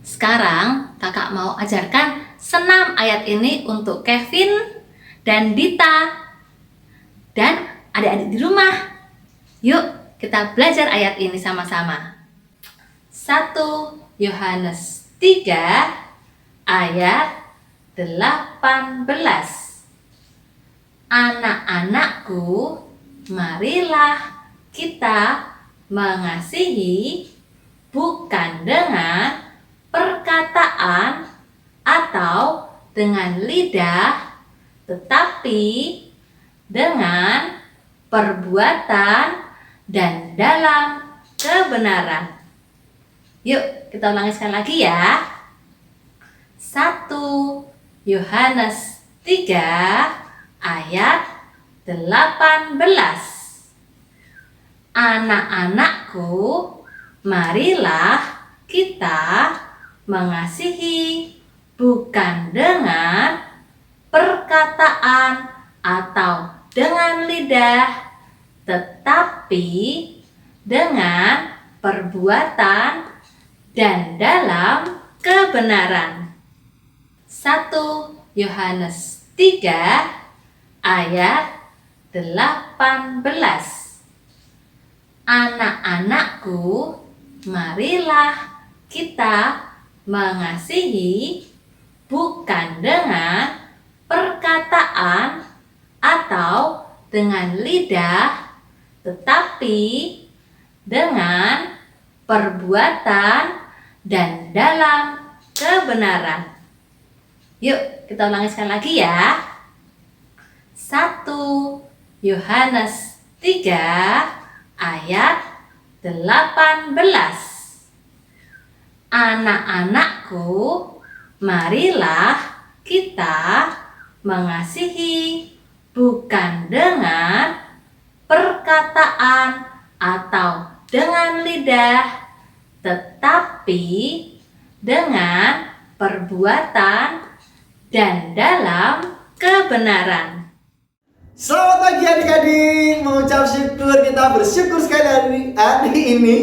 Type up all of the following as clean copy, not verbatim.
Sekarang kakak mau ajarkan senam ayat ini untuk Kevin dan Dita dan adik-adik di rumah. Yuk kita belajar ayat ini sama-sama. 1 Yohanes 3 ayat 18. Anak-anakku, marilah kita mengasihi bukan dengan perkataan atau dengan lidah, tetapi dengan perbuatan dan dalam kebenaran. Yuk kita ulangi sekali lagi ya. 1 Yohanes 3 ayat 18. Anak-anakku, marilah kita mengasihi bukan dengan perkataan atau dengan lidah, tetapi dengan perbuatan dan dalam kebenaran. 1 Yohanes 3 ayat 18. Anak-anakku, marilah kita mengasihi bukan dengan perkataan atau dengan lidah, tetapi dengan perbuatan dan dalam kebenaran. Yuk kita ulangi sekali lagi ya. 1 Yohanes 3 ayat 18. Anak-anakku, marilah kita mengasihi bukan dengan perkataan atau dengan lidah, tetapi dengan perbuatan dan dalam kebenaran. Selamat pagi adik-adik, mengucap syukur, kita bersyukur sekali hari ini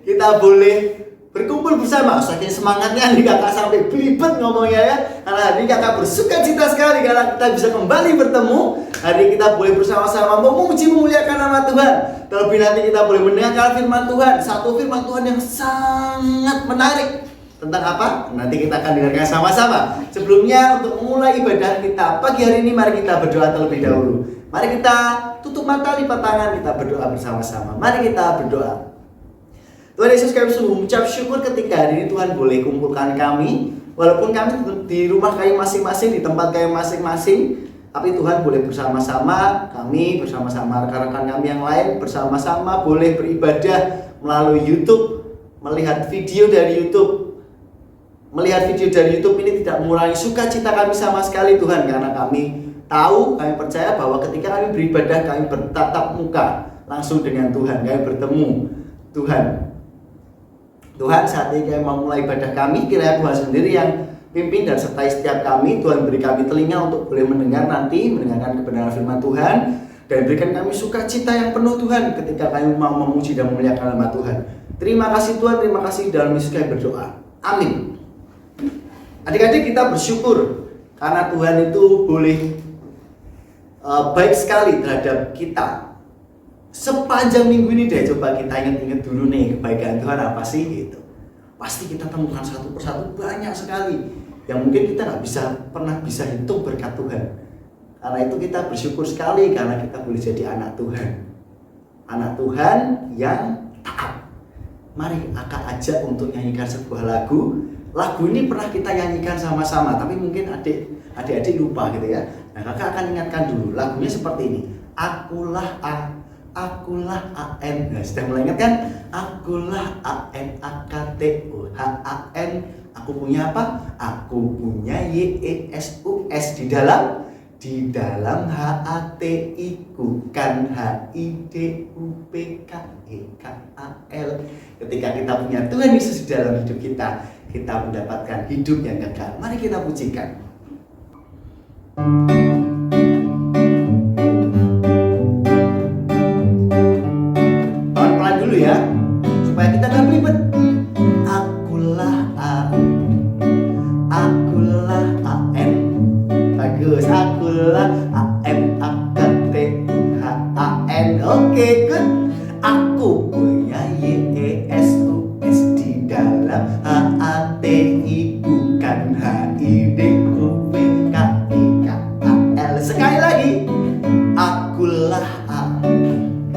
kita boleh berkumpul bersama. Saking semangatnya hari kakak sampai belibet ngomongnya ya. Karena hari kakak bersuka cita sekali karena kita bisa kembali bertemu. Hari kita boleh bersama-sama memuji memuliakan nama Tuhan. Terlebih nanti kita boleh mendengarkan firman Tuhan. Satu firman Tuhan yang sangat menarik. Tentang apa? Nanti kita akan dengarkan sama-sama. Sebelumnya untuk memulai ibadah kita pagi hari ini, mari kita berdoa terlebih dahulu. Mari kita tutup mata, lipat tangan, kita berdoa bersama-sama. Mari kita berdoa. Tuhan Yesus, kami sungguh mengucap syukur ketika hari ini Tuhan boleh kumpulkan kami. Walaupun kami di rumah kami masing-masing, di tempat kami masing-masing, tapi Tuhan boleh bersama-sama, kami bersama-sama rekan-rekan kami yang lain, bersama-sama boleh beribadah melalui YouTube, melihat video dari YouTube. Melihat video dari YouTube ini tidak mengurangi sukacita kami sama sekali Tuhan, karena kami tahu, kami percaya bahwa ketika kami beribadah, kami bertatap muka langsung dengan Tuhan, kami bertemu Tuhan. Tuhan, saat ini kami mau mulai ibadah kami, kiranya Tuhan sendiri yang pimpin dan sertai setiap kami. Tuhan beri kami telinga untuk boleh mendengarkan kebenaran firman Tuhan, dan berikan kami sukacita yang penuh Tuhan ketika kami mau memuji dan memuliakan nama Tuhan. Terima kasih Tuhan, terima kasih, dalam Yesus kami berdoa. Amin. Adik-adik, kita bersyukur karena Tuhan itu boleh baik sekali terhadap kita. Sepanjang minggu ini deh, coba kita ingat-ingat dulu nih, kebaikan Tuhan apa sih gitu. Pasti kita temukan satu persatu banyak sekali yang mungkin kita nggak pernah bisa hitung berkat Tuhan. Karena itu kita bersyukur sekali karena kita boleh jadi anak Tuhan. Anak Tuhan yang taat. Mari kakak ajak untuk nyanyikan sebuah lagu. Lagu ini pernah kita nyanyikan sama-sama, tapi mungkin adik-adik lupa gitu ya. Nah, kakak akan ingatkan dulu. Lagunya seperti ini. Akulah AN. Nah, sudah mulai ingat kan? Akulah AN AKTUHAN. Aku punya apa? Aku punya YESUS di dalam HATI, bukan HIDUPKEKAL. Ketika kita punya Tuhan Yesus di dalam hidup kita, kita mendapatkan hidup yang kekal. Mari kita pujikan. Pelan-pelan dulu ya, supaya kita gak belibet. Akulah Akulah AN. Bagus, akulah AM AKTHAN. Oke, good. Aku punya YESUS di dalam HATI bukan HIDUPKIKAL. Sekali lagi. Akulah A.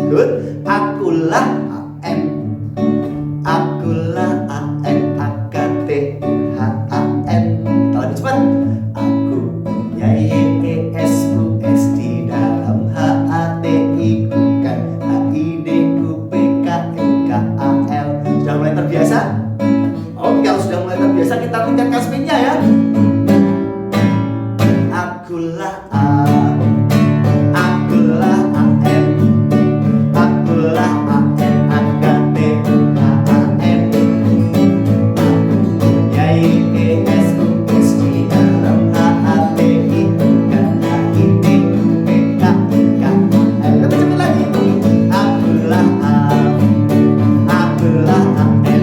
Good. Akulah AM. Akulah AN AKTHAN. Kalau lebih cepat. Aku punya YESUS di dalam HATI bukan HIDUPKIKAL. Sudah mulai terbiasa? Oke, kalau sudah mulai terbiasa kita tingkatkan speednya ya. Akulah A. Akulah AM. Akulah AN AKTHAN. Aku punya YESUS di dalam HATI bukan HIDUPKIKAL. Lebih cepat lagi. Akulah A. Akulah AN.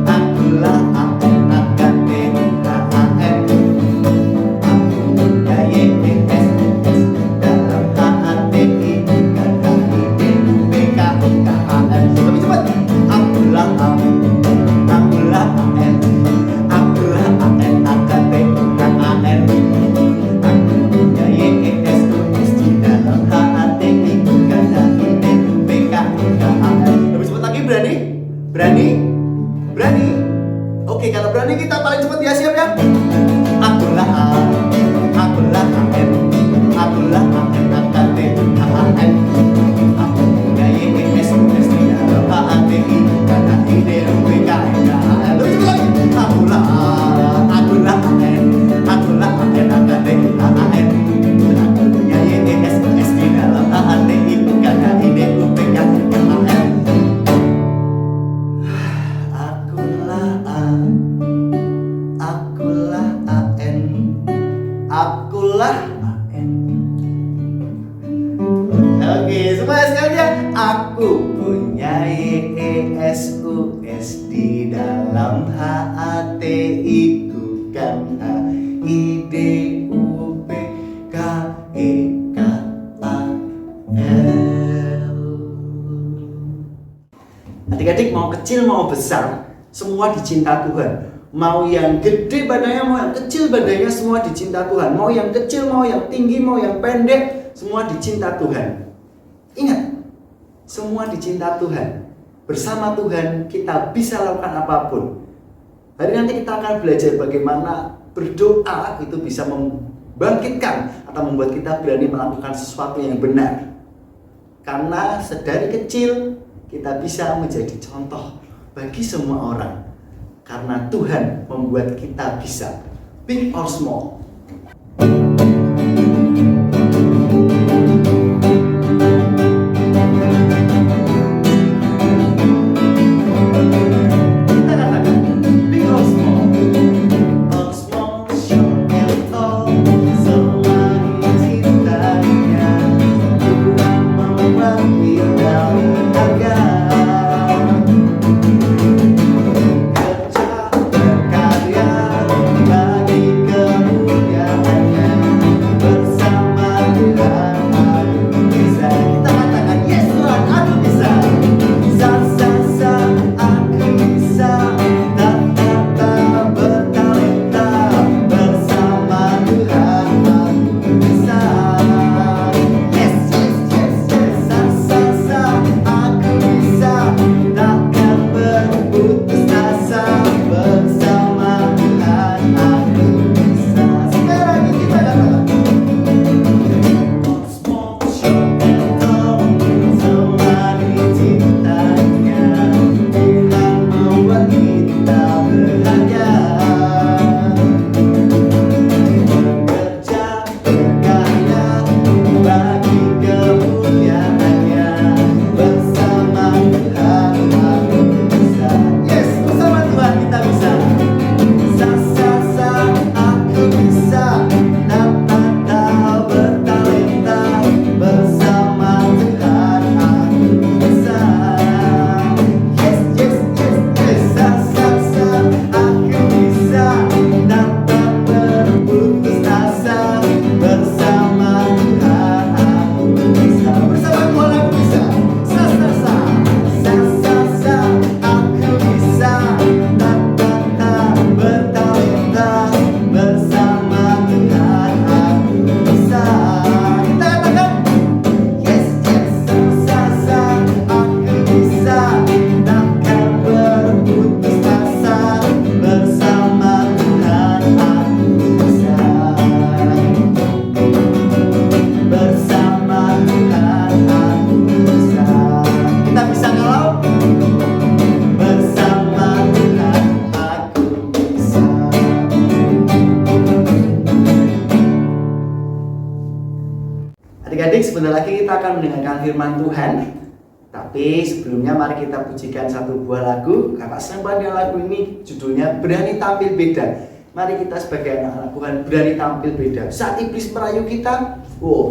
Akulah AN AKTHAN. Aku punya YESUS dalam HATI bukan HIDUPKIKAL. Lebih cepat. Akulah A. Akulah AN. Akulah AN AKTHAN. Aku punya YESUS di dalam HATI bukan HIDUPKIKAL. Lebih cepat lagi, berani? Berani? Berani? Oke, kalau berani kita paling cepat ya, siap ya? Akulah A. Akulah AN. Akulah AN AKTHAN. Aku punya YESUS di dalam HATI bukan HIDUPKIKAL. Lebih cepat lagi. Akulah A. Akulah AN. Akulah AN AKTHAN. Aku punya YESUS di dalam HATI bukan HIDUPKIKAL. Akulah A. Akulah AN. Akulah AN. Oke, semuanya sekalian. Aku punya YESUS di dalam HATI bukan HIDUPKIKAL. Adik-adik mau kecil mau besar, semua dicinta Tuhan. Mau yang gede badannya, mau yang kecil badannya, semua dicinta Tuhan. Mau yang kecil, mau yang tinggi, mau yang pendek, semua dicinta Tuhan. Ingat, semua dicinta Tuhan. Bersama Tuhan kita bisa lakukan apapun. Hari nanti kita akan belajar bagaimana berdoa itu bisa membangkitkan atau membuat kita berani melakukan sesuatu yang benar. Karena sedari kecil kita bisa menjadi contoh bagi semua orang. Karena Tuhan membuat kita bisa, big or small. Kita katakan, big or small. Or small, short and tall, semua dicintainya. Tuhan membuat kita berharga. Kerja berkarya bagi kemuliaannya. sebentar lagi kita akan mendengarkan firman Tuhan. Tapi sebelumnya mari kita pujikan satu buah lagu. Kakak senang banget dengan lagu ini, judulnya Berani Tampil Beda. Mari kita sebagai anak-anak Tuhan berani tampil beda. Saat iblis merayu kita,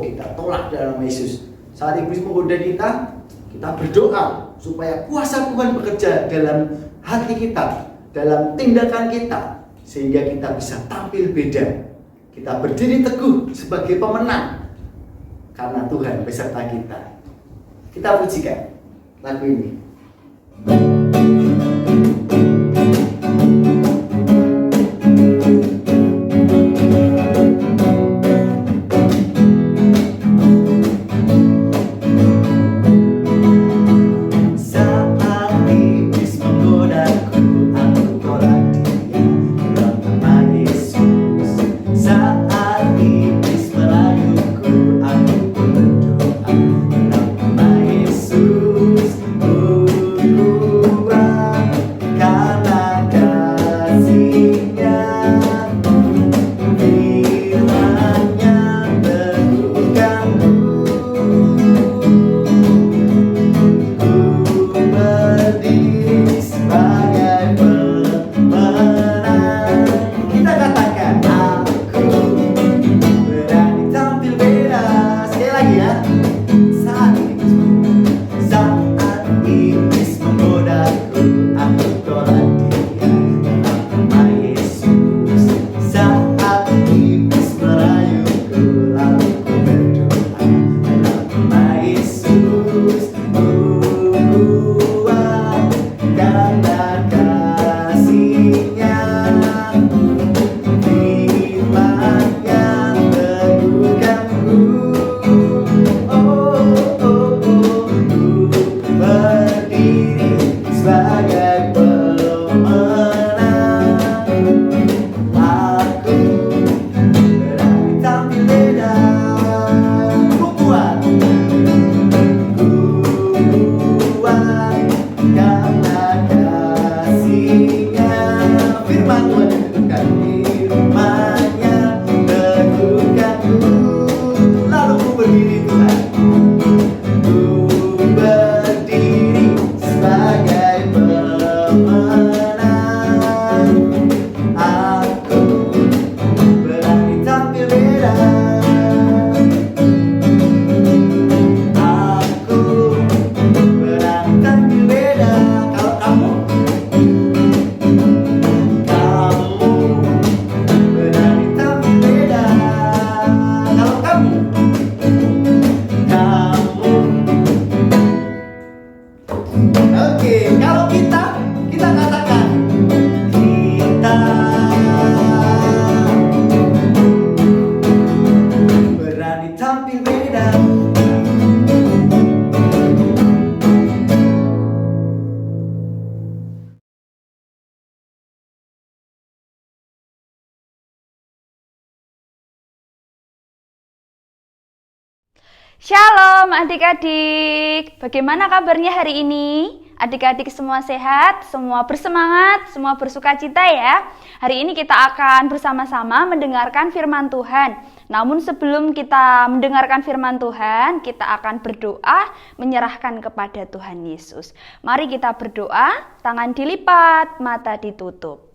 kita tolak dalam nama Yesus. Saat iblis menggoda kita berdoa supaya kuasa Tuhan bekerja dalam hati kita, dalam tindakan kita, sehingga kita bisa tampil beda. Kita berdiri teguh sebagai pemenang karena Tuhan beserta kita. Kita pujikan lagu ini. Shalom adik-adik, bagaimana kabarnya hari ini? Adik-adik semua sehat, semua bersemangat, semua bersuka cita ya. Hari ini kita akan bersama-sama mendengarkan firman Tuhan. Namun sebelum kita mendengarkan firman Tuhan, kita akan berdoa menyerahkan kepada Tuhan Yesus. Mari kita berdoa, tangan dilipat, mata ditutup.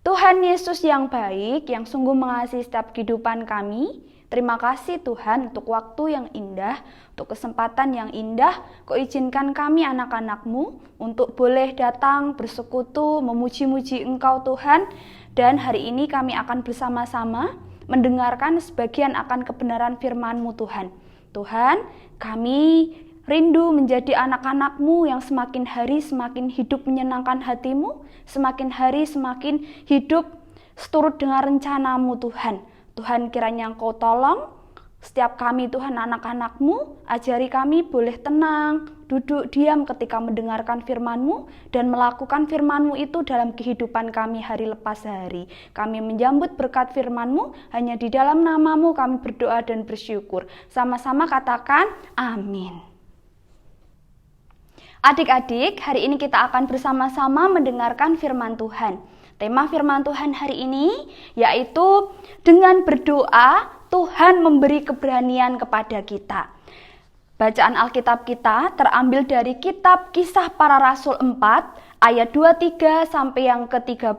Tuhan Yesus yang baik, yang sungguh mengasihi setiap kehidupan kami, terima kasih Tuhan untuk waktu yang indah, untuk kesempatan yang indah. Kau izinkan kami anak-anak-Mu untuk boleh datang bersekutu, memuji-muji Engkau Tuhan. Dan hari ini kami akan bersama-sama mendengarkan sebagian akan kebenaran firman-Mu Tuhan. Tuhan, kami rindu menjadi anak-anak-Mu yang semakin hari semakin hidup menyenangkan hati-Mu, semakin hari semakin hidup seturut dengan rencana-Mu Tuhan. Tuhan, kiranya Engkau tolong setiap kami Tuhan anak-anak-Mu, ajari kami boleh tenang, duduk diam ketika mendengarkan firman-Mu dan melakukan firman-Mu itu dalam kehidupan kami hari lepas hari. Kami menyambut berkat firman-Mu, hanya di dalam nama-Mu kami berdoa dan bersyukur. Sama-sama katakan amin. Adik-adik, hari ini kita akan bersama-sama mendengarkan firman Tuhan. Tema firman Tuhan hari ini yaitu dengan berdoa Tuhan memberi keberanian kepada kita. Bacaan Alkitab kita terambil dari kitab Kisah Para Rasul 4 ayat 23 sampai yang ke-31.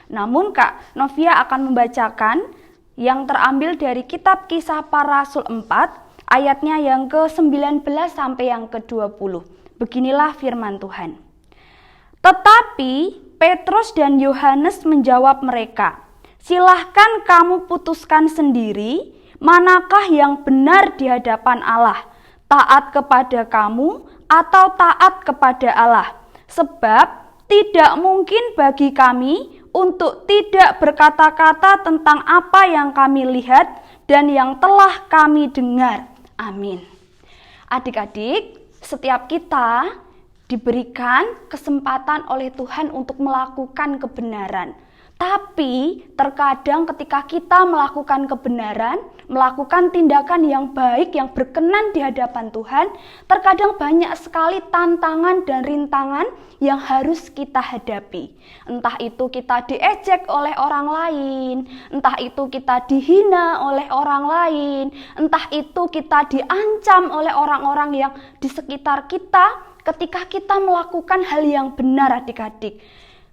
Namun Kak Novia akan membacakan yang terambil dari kitab Kisah Para Rasul 4 ayatnya yang ke-19 sampai yang ke-20. Beginilah firman Tuhan. Tetapi Petrus dan Yohanes menjawab mereka, "Silahkan kamu putuskan sendiri manakah yang benar di hadapan Allah, taat kepada kamu atau taat kepada Allah. Sebab tidak mungkin bagi kami untuk tidak berkata-kata tentang apa yang kami lihat dan yang telah kami dengar." Amin. Adik-adik, setiap kita diberikan kesempatan oleh Tuhan untuk melakukan kebenaran. Tapi terkadang ketika kita melakukan kebenaran, melakukan tindakan yang baik, yang berkenan di hadapan Tuhan, terkadang banyak sekali tantangan dan rintangan yang harus kita hadapi. Entah itu kita diejek oleh orang lain, entah itu kita dihina oleh orang lain, entah itu kita diancam oleh orang-orang yang di sekitar kita ketika kita melakukan hal yang benar, adik-adik.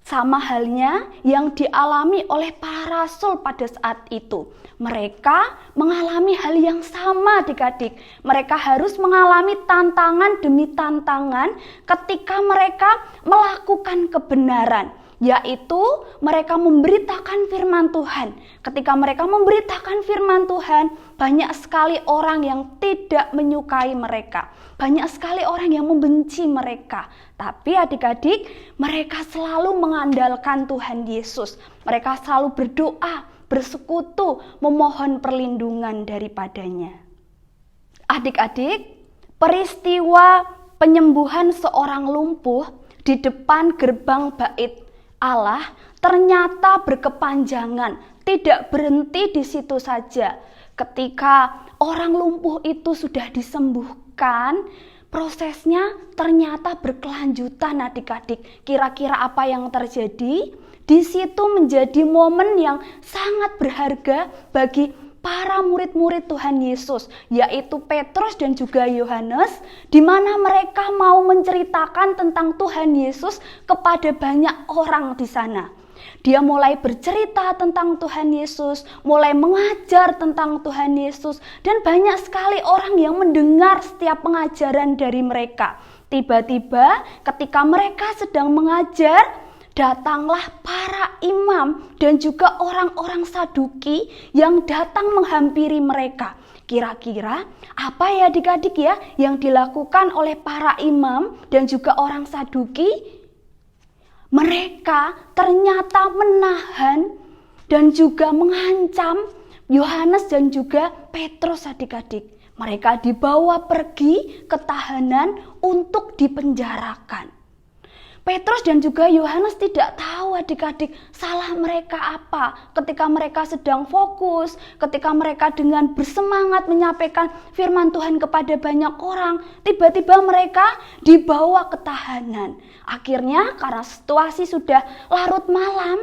Sama halnya yang dialami oleh para rasul pada saat itu. Mereka mengalami hal yang sama, adik-adik. Mereka harus mengalami tantangan demi tantangan ketika mereka melakukan kebenaran, yaitu mereka memberitakan firman Tuhan. Ketika mereka memberitakan firman Tuhan, banyak sekali orang yang tidak menyukai mereka. Banyak sekali orang yang membenci mereka. Tapi adik-adik, mereka selalu mengandalkan Tuhan Yesus. Mereka selalu berdoa, bersekutu, memohon perlindungan daripadanya. Adik-adik, peristiwa penyembuhan seorang lumpuh di depan gerbang bait Allah ternyata berkepanjangan, tidak berhenti di situ saja. Ketika orang lumpuh itu sudah disembuhkan, prosesnya ternyata berkelanjutan, adik-adik. Kira-kira apa yang terjadi? Di situ menjadi momen yang sangat berharga bagi para murid-murid Tuhan Yesus, yaitu Petrus dan juga Yohanes, di mana mereka mau menceritakan tentang Tuhan Yesus kepada banyak orang di sana. Dia mulai bercerita tentang Tuhan Yesus, mulai mengajar tentang Tuhan Yesus, dan banyak sekali orang yang mendengar setiap pengajaran dari mereka. Tiba-tiba ketika mereka sedang mengajar, datanglah para imam dan juga orang-orang Saduki yang datang menghampiri mereka. Kira-kira apa ya adik-adik ya yang dilakukan oleh para imam dan juga orang Saduki? Mereka ternyata menahan dan juga mengancam Yohanes dan juga Petrus, adik-adik. Mereka dibawa pergi ke tahanan untuk dipenjarakan. Petrus dan juga Yohanes tidak tahu, adik-adik, salah mereka apa. Ketika mereka sedang fokus, ketika mereka dengan bersemangat menyampaikan firman Tuhan kepada banyak orang, tiba-tiba mereka dibawa ke tahanan. Akhirnya karena situasi sudah larut malam,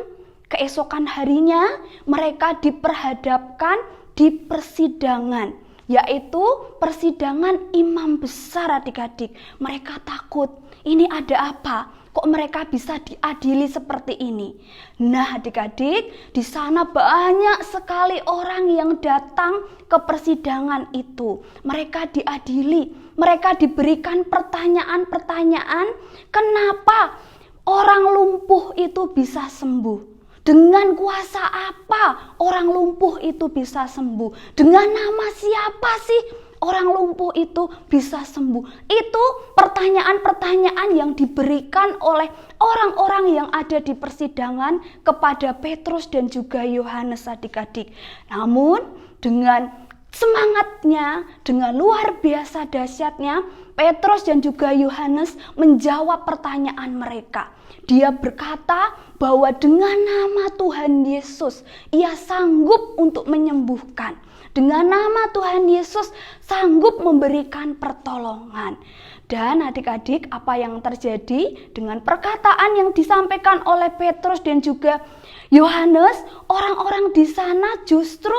keesokan harinya mereka diperhadapkan di persidangan, yaitu persidangan imam besar, adik-adik. Mereka takut, ini ada apa? Kok mereka bisa diadili seperti ini? Nah, adik-adik, di sana banyak sekali orang yang datang ke persidangan itu. Mereka diadili, mereka diberikan pertanyaan-pertanyaan, kenapa orang lumpuh itu bisa sembuh? Dengan kuasa apa orang lumpuh itu bisa sembuh? Dengan nama siapa sih orang lumpuh itu bisa sembuh? Itu pertanyaan-pertanyaan yang diberikan oleh orang-orang yang ada di persidangan kepada Petrus dan juga Yohanes, adik-adik. Namun dengan semangatnya, dengan luar biasa dahsyatnya, Petrus dan juga Yohanes menjawab pertanyaan mereka. Dia berkata bahwa dengan nama Tuhan Yesus, ia sanggup untuk menyembuhkan. Dengan nama Tuhan Yesus sanggup memberikan pertolongan. Dan adik-adik, apa yang terjadi dengan perkataan yang disampaikan oleh Petrus dan juga Yohanes, orang-orang di sana justru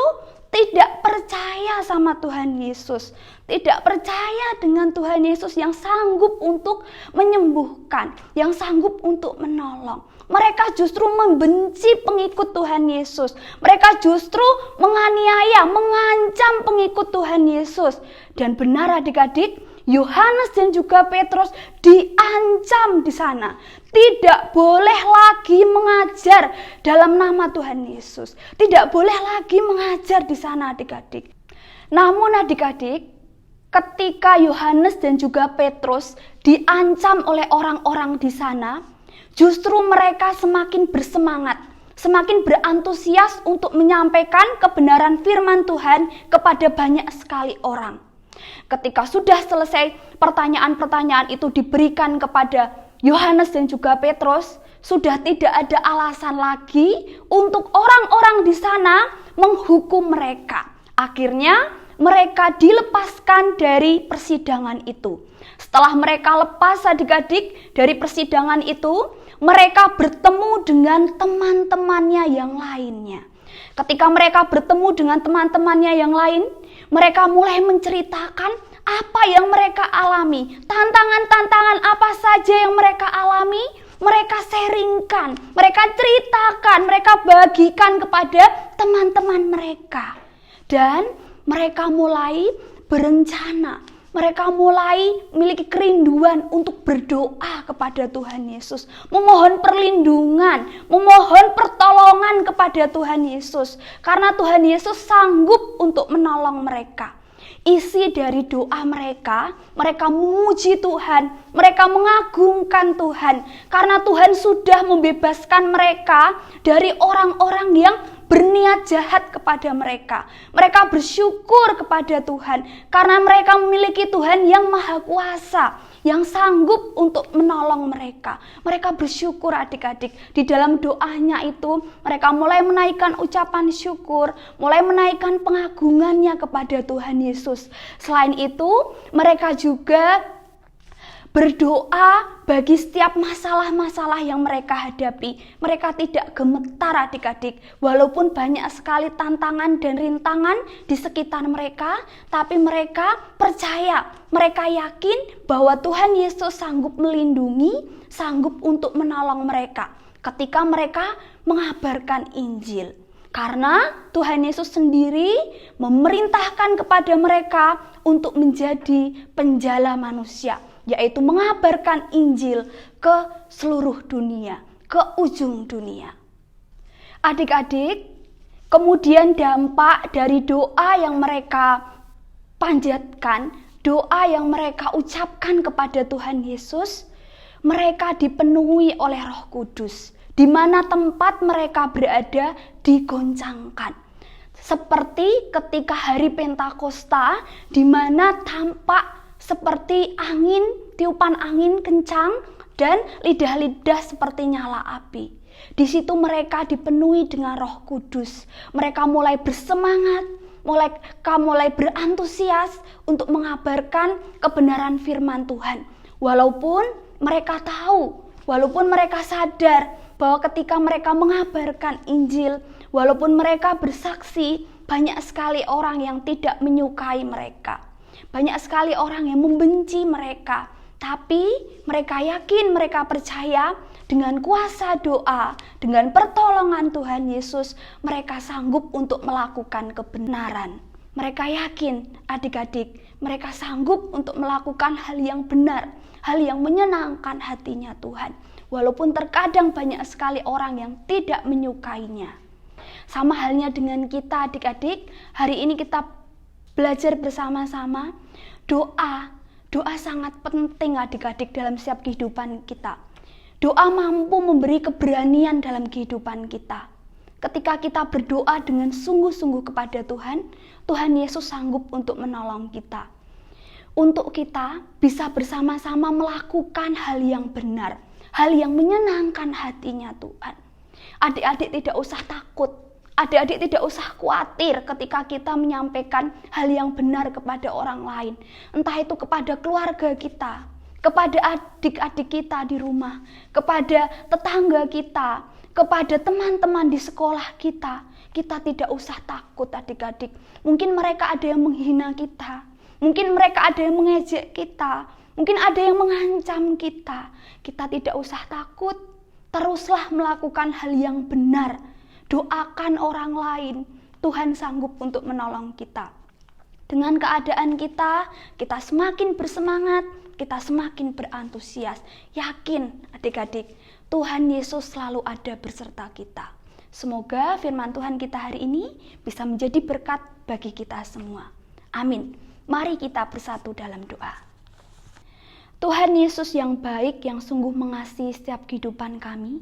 tidak percaya sama Tuhan Yesus, tidak percaya dengan Tuhan Yesus yang sanggup untuk menyembuhkan, yang sanggup untuk menolong. Mereka justru membenci pengikut Tuhan Yesus. Mereka justru menganiaya, mengancam pengikut Tuhan Yesus. Dan benar adik-adik, Yohanes dan juga Petrus diancam di sana. Tidak boleh lagi mengajar dalam nama Tuhan Yesus. Tidak boleh lagi mengajar di sana adik-adik. Namun adik-adik, ketika Yohanes dan juga Petrus diancam oleh orang-orang di sana, justru mereka semakin bersemangat, semakin berantusias untuk menyampaikan kebenaran firman Tuhan kepada banyak sekali orang. Ketika sudah selesai pertanyaan-pertanyaan itu diberikan kepada Yohanes dan juga Petrus, sudah tidak ada alasan lagi untuk orang-orang di sana menghukum mereka. Akhirnya mereka dilepaskan dari persidangan itu. Setelah mereka lepas adik-adik dari persidangan itu, mereka bertemu dengan teman-temannya yang lainnya. Ketika mereka bertemu dengan teman-temannya yang lain, mereka mulai menceritakan apa yang mereka alami. Tantangan-tantangan apa saja yang mereka alami, mereka sharingkan, mereka ceritakan, mereka bagikan kepada teman-teman mereka. Dan mereka mulai berencana, mereka mulai memiliki kerinduan untuk berdoa kepada Tuhan Yesus, memohon perlindungan, memohon pertolongan kepada Tuhan Yesus, karena Tuhan Yesus sanggup untuk menolong mereka. Isi dari doa mereka memuji Tuhan, mereka mengagungkan Tuhan, karena Tuhan sudah membebaskan mereka dari orang-orang yang berniat jahat kepada mereka. Mereka bersyukur kepada Tuhan karena mereka memiliki Tuhan yang maha kuasa, yang sanggup untuk menolong mereka. Mereka bersyukur adik-adik. Di dalam doanya itu mereka mulai menaikkan ucapan syukur, mulai menaikkan pengagungannya kepada Tuhan Yesus. Selain itu mereka juga berdoa bagi setiap masalah-masalah yang mereka hadapi. Mereka tidak gemetar adik-adik. Walaupun banyak sekali tantangan dan rintangan di sekitar mereka, tapi mereka percaya, mereka yakin bahwa Tuhan Yesus sanggup melindungi, sanggup untuk menolong mereka ketika mereka mengabarkan Injil. Karena Tuhan Yesus sendiri memerintahkan kepada mereka untuk menjadi penjala manusia, yaitu mengabarkan Injil ke seluruh dunia, ke ujung dunia. Adik-adik, kemudian dampak dari doa yang mereka panjatkan, doa yang mereka ucapkan kepada Tuhan Yesus, mereka dipenuhi oleh Roh Kudus. Di mana tempat mereka berada digoncangkan. Seperti ketika hari Pentakosta, di mana tampak seperti angin, tiupan angin kencang dan lidah-lidah seperti nyala api. Di situ mereka dipenuhi dengan Roh Kudus. Mereka mulai bersemangat, mereka mulai berantusias untuk mengabarkan kebenaran firman Tuhan. Walaupun mereka tahu, walaupun mereka sadar bahwa ketika mereka mengabarkan Injil, walaupun mereka bersaksi, banyak sekali orang yang tidak menyukai mereka. Banyak sekali orang yang membenci mereka. Tapi mereka yakin, mereka percaya dengan kuasa doa, dengan pertolongan Tuhan Yesus, mereka sanggup untuk melakukan kebenaran. Mereka yakin, adik-adik, mereka sanggup untuk melakukan hal yang benar, hal yang menyenangkan hatinya Tuhan. Walaupun terkadang banyak sekali orang yang tidak menyukainya. Sama halnya dengan kita adik-adik, hari ini kita belajar bersama-sama. Doa sangat penting adik-adik dalam setiap kehidupan kita. Doa mampu memberi keberanian dalam kehidupan kita. Ketika kita berdoa dengan sungguh-sungguh kepada Tuhan, Tuhan Yesus sanggup untuk menolong kita. Untuk kita bisa bersama-sama melakukan hal yang benar, hal yang menyenangkan hatinya Tuhan. Adik-adik tidak usah takut, adik-adik tidak usah khawatir ketika kita menyampaikan hal yang benar kepada orang lain. Entah itu kepada keluarga kita, kepada adik-adik kita di rumah, kepada tetangga kita, kepada teman-teman di sekolah kita. Kita tidak usah takut adik-adik. Mungkin mereka ada yang menghina kita. Mungkin mereka ada yang mengejek kita. Mungkin ada yang mengancam kita. Kita tidak usah takut. Teruslah melakukan hal yang benar. Doakan orang lain. Tuhan sanggup untuk menolong kita. Dengan keadaan kita semakin bersemangat, kita semakin berantusias. Yakin adik-adik, Tuhan Yesus selalu ada beserta kita. Semoga firman Tuhan kita hari ini bisa menjadi berkat bagi kita semua. Amin. Mari kita bersatu dalam doa. Tuhan Yesus yang baik, yang sungguh mengasihi setiap kehidupan kami.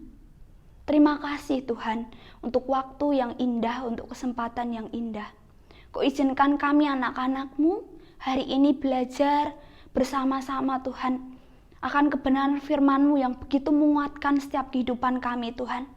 Terima kasih Tuhan untuk waktu yang indah, untuk kesempatan yang indah. Kau izinkan kami anak-anak-Mu hari ini belajar bersama-sama Tuhan akan kebenaran firman-Mu yang begitu menguatkan setiap kehidupan kami Tuhan.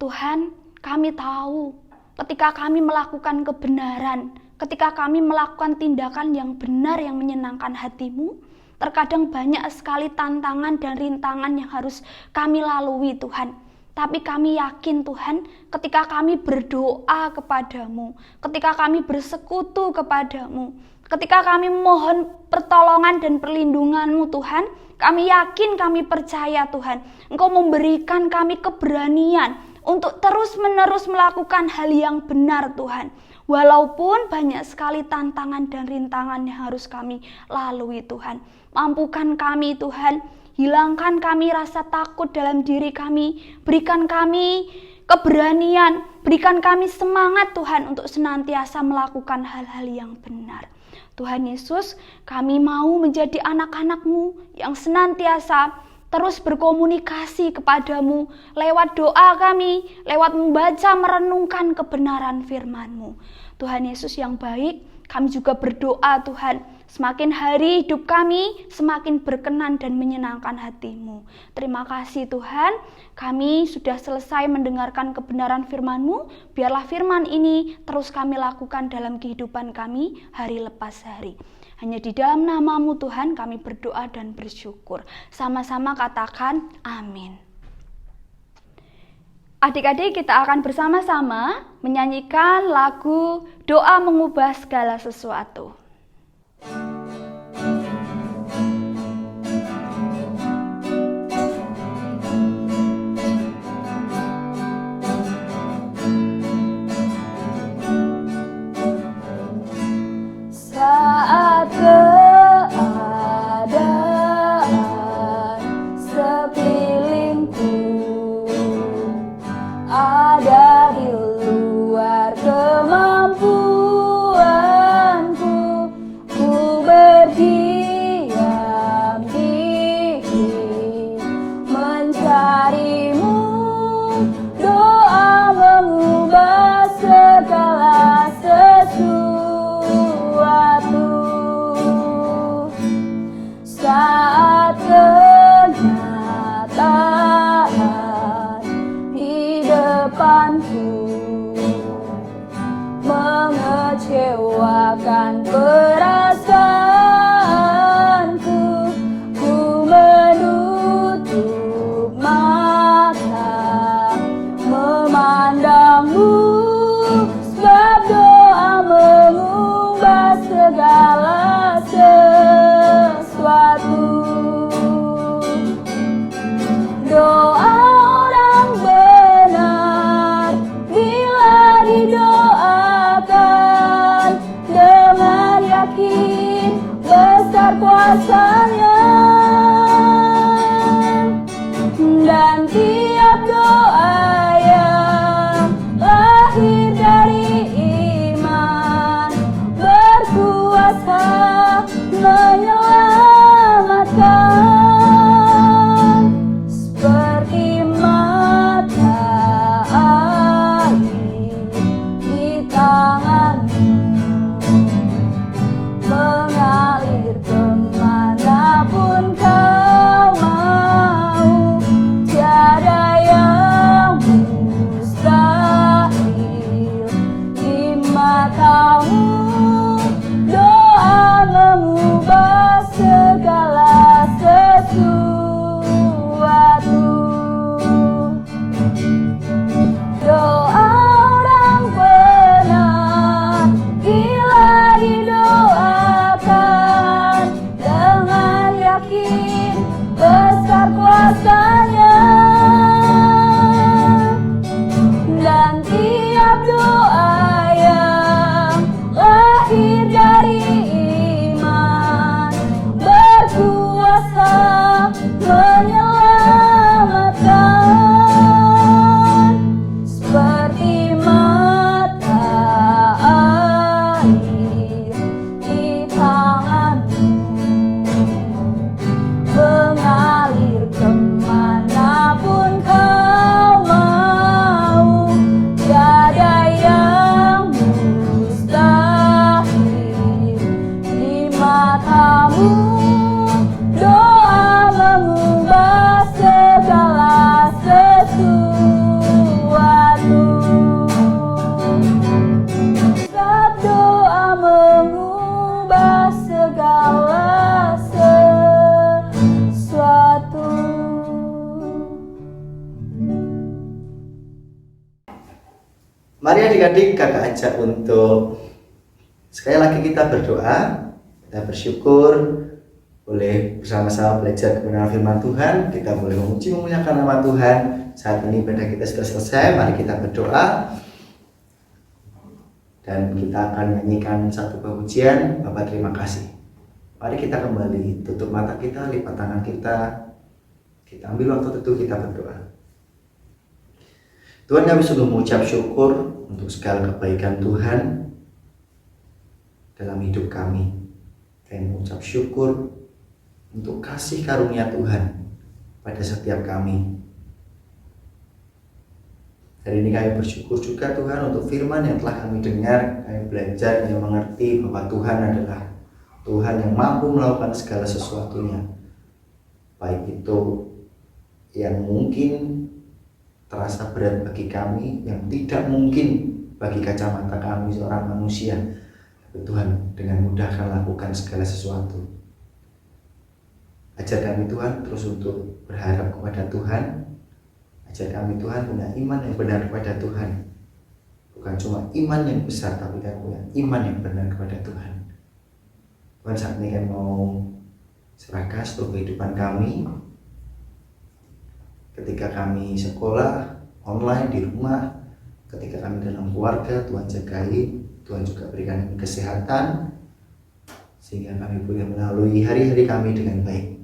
Tuhan, kami tahu ketika kami melakukan kebenaran, ketika kami melakukan tindakan yang benar yang menyenangkan hati-Mu, terkadang banyak sekali tantangan dan rintangan yang harus kami lalui Tuhan. Tapi kami yakin Tuhan, ketika kami berdoa kepadamu, ketika kami bersekutu kepadamu, ketika kami mohon pertolongan dan perlindungan-Mu Tuhan, kami yakin, kami percaya Tuhan, Engkau memberikan kami keberanian untuk terus-menerus melakukan hal yang benar Tuhan. Walaupun banyak sekali tantangan dan rintangan yang harus kami lalui Tuhan. Mampukan kami Tuhan, hilangkan kami rasa takut dalam diri kami, berikan kami keberanian, berikan kami semangat Tuhan untuk senantiasa melakukan hal-hal yang benar. Tuhan Yesus, kami mau menjadi anak-anak-Mu yang senantiasa terus berkomunikasi kepadamu lewat doa kami, lewat membaca merenungkan kebenaran firman-Mu. Tuhan Yesus yang baik, kami juga berdoa Tuhan, semakin hari hidup kami semakin berkenan dan menyenangkan hati-Mu. Terima kasih Tuhan, kami sudah selesai mendengarkan kebenaran firman-Mu, biarlah firman ini terus kami lakukan dalam kehidupan kami hari lepas hari. Hanya di dalam nama-Mu Tuhan kami berdoa dan bersyukur. Sama-sama katakan amin. Adik-adik, kita akan bersama-sama menyanyikan lagu Doa Mengubah Segala Sesuatu. Saat keadaan sekelilingku ada di luar kemampuanku, ku berdiam diri mencari-Mu. Doa mengubah segala sesuatu. Saat kenyataan di depanku mengecewakan perasaanku, ku menutup mata memandang-Mu, sebab doa mengubah segala sesuatu. Doa orang benar bila didoakan dengan yakin besar kuasa-Nya, dan tiap doa yang lahir dari iman berkuasa menyelamatkan. Seperti mata air di tangan-Mu, mengalir kemanapun Kau mau. Tiada yang mustahil di mata-Mu. Doa mengubah segala sesuatu. Doa orang adik-adik kakak ajak untuk sekali lagi kita berdoa, kita bersyukur boleh bersama-sama belajar kebenaran firman Tuhan, kita boleh memuji memuliakan nama Tuhan. Saat ini ibadah kita sudah selesai, mari kita berdoa dan kita akan nyanyikan satu pujian. Bapak terima kasih. Mari kita kembali tutup mata kita, lipat tangan kita ambil waktu teduh, kita berdoa. Tuhan, kami sungguh mengucap syukur untuk segala kebaikan Tuhan dalam hidup kami. Kami mengucap syukur untuk kasih karunia Tuhan pada setiap kami. Hari ini kami bersyukur juga Tuhan untuk firman yang telah kami dengar, kami belajar dan mengerti bahwa Tuhan adalah Tuhan yang mampu melakukan segala sesuatunya. Baik itu yang mungkin terasa berat bagi kami, yang tidak mungkin bagi kacamata kami seorang manusia. Tapi Tuhan dengan mudah akan lakukan segala sesuatu. Ajar kami Tuhan terus untuk berharap kepada Tuhan. Ajar kami Tuhan punya iman yang benar kepada Tuhan. Bukan cuma iman yang besar, tapi kami punya iman yang benar kepada Tuhan. Tuhan, saat ini kami mau serahkan seluruh kehidupan kami. Ketika kami sekolah, online, di rumah, ketika kami dalam keluarga, Tuhan jagai, Tuhan juga berikan kami kesehatan, sehingga kami boleh melalui hari-hari kami dengan baik.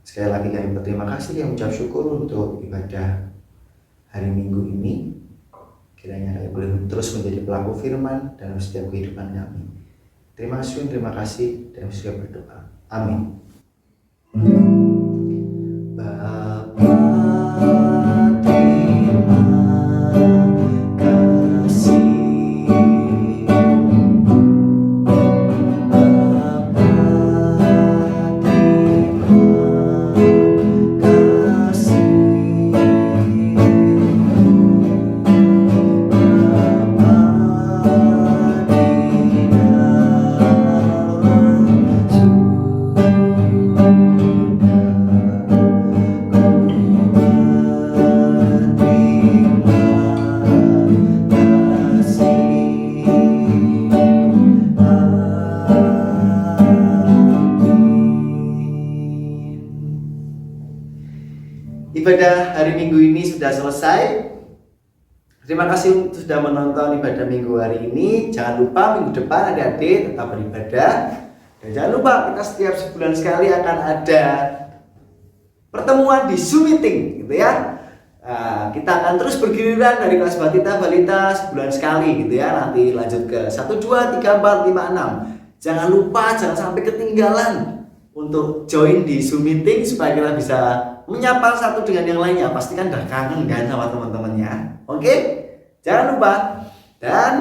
Sekali lagi kami berterima kasih dan mengucap syukur untuk ibadah hari Minggu ini. Kiranya kami boleh terus menjadi pelaku firman dalam setiap kehidupan kami. Terima kasih dan sudah berdoa. Amin. Ibadah hari Minggu ini sudah selesai. Terima kasih sudah menonton ibadah Minggu hari ini. Jangan lupa minggu depan adik-adik tetap beribadah. Dan jangan lupa kita setiap sebulan sekali akan ada pertemuan di Zoom meeting gitu ya. Nah, kita akan terus bergiliran dari kelas balita sebulan sekali gitu ya. Nanti lanjut ke 1, 2, 3, 4, 5, 6. Jangan lupa, jangan sampai ketinggalan untuk join di Zoom meeting supaya kita bisa menyapa satu dengan yang lainnya. Pasti kan udah kangen kan sama teman-temannya. Oke? Jangan lupa. Dan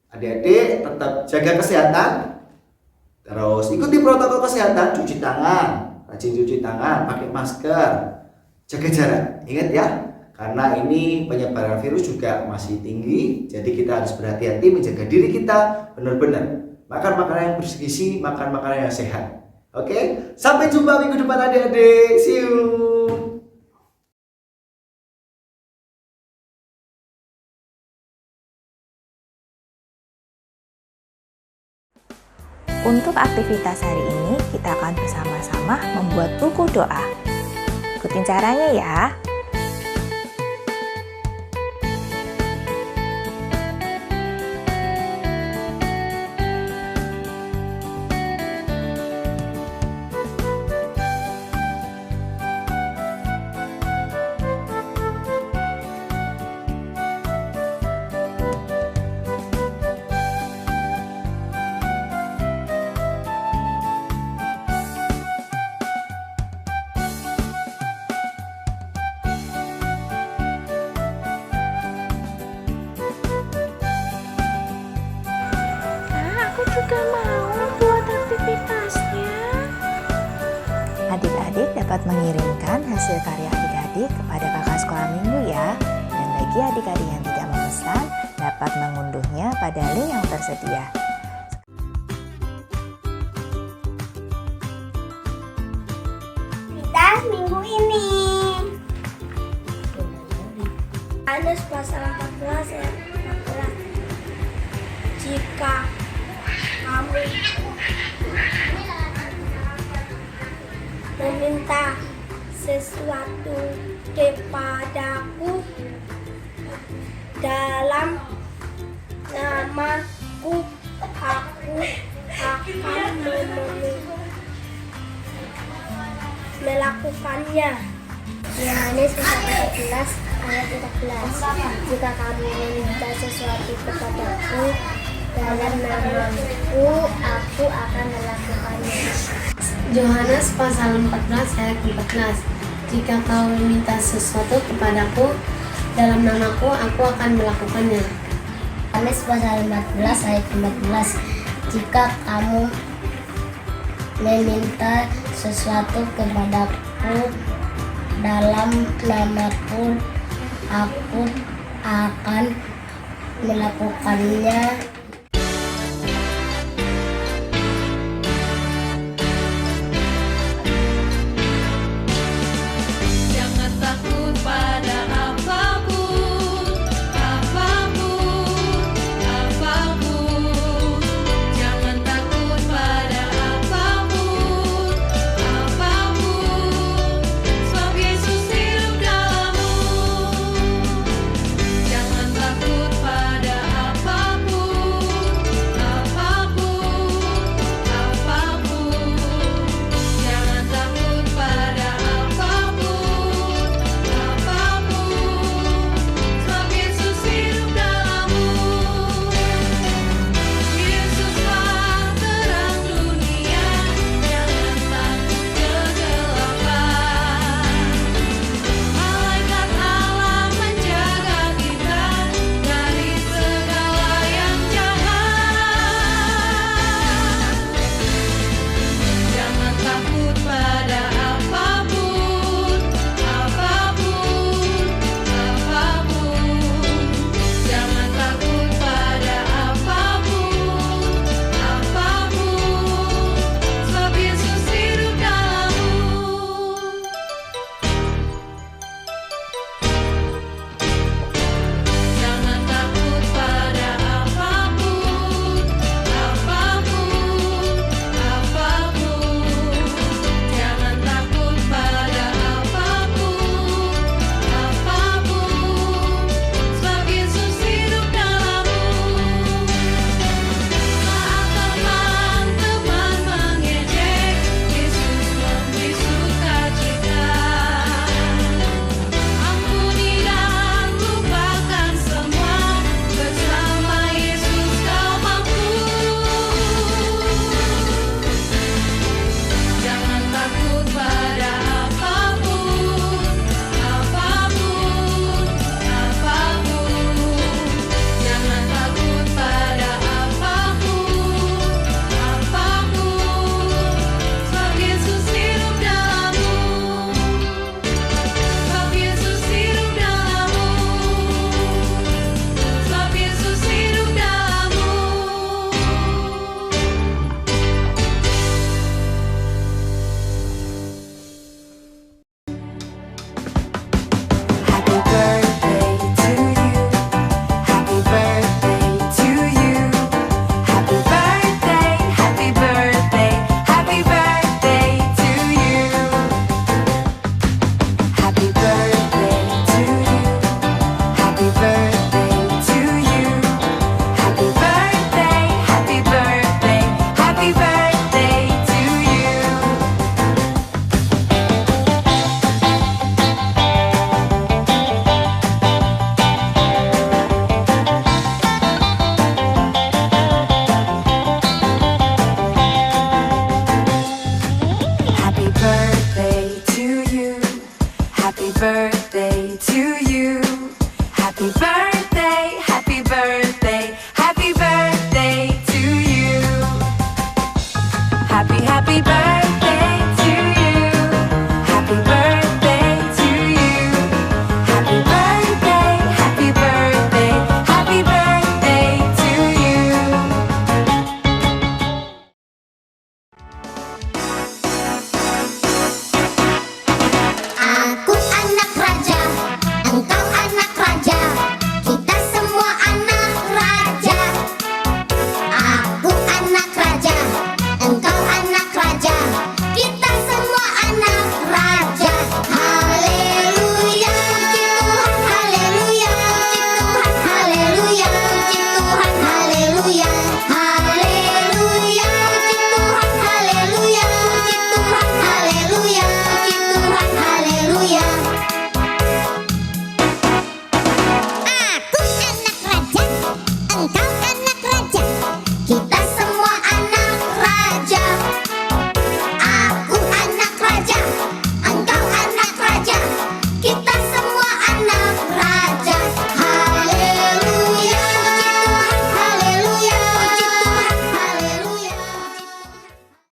adik-adik tetap jaga kesehatan. Terus ikuti protokol kesehatan, cuci tangan, rajin cuci tangan, pakai masker, jaga jarak. Ingat ya, karena ini penyebaran virus juga masih tinggi. Jadi kita harus berhati-hati menjaga diri kita benar-benar. Makan makanan yang bergizi, makan makanan yang sehat. Oke, sampai jumpa minggu depan adik-adik. See you. Untuk aktivitas hari ini, kita akan bersama-sama membuat buku doa. Ikutin caranya ya. juga mau buat aktivitasnya. Adik-adik dapat mengirimkan hasil karya adik-adik kepada kakak sekolah minggu ya. Dan bagi adik-adik yang tidak memesan, dapat mengunduhnya pada link yang tersedia. Aktivitas minggu ini. Yohanes pasal 14 ayat 14. Jika kamu meminta sesuatu kepadaku dalam namaku, aku akan melakukannya. Yohanes pasal 14 ayat 14. Jika kamu meminta sesuatu kepadaku dalam namaku, aku akan melakukannya. Yohanes pasal 14 ayat 14. Jika kau meminta sesuatu kepadaku dalam namaku, aku akan melakukannya. Yohanes pasal 14 ayat 14. Jika kamu meminta sesuatu kepadaku dalam namaku, aku akan melakukannya.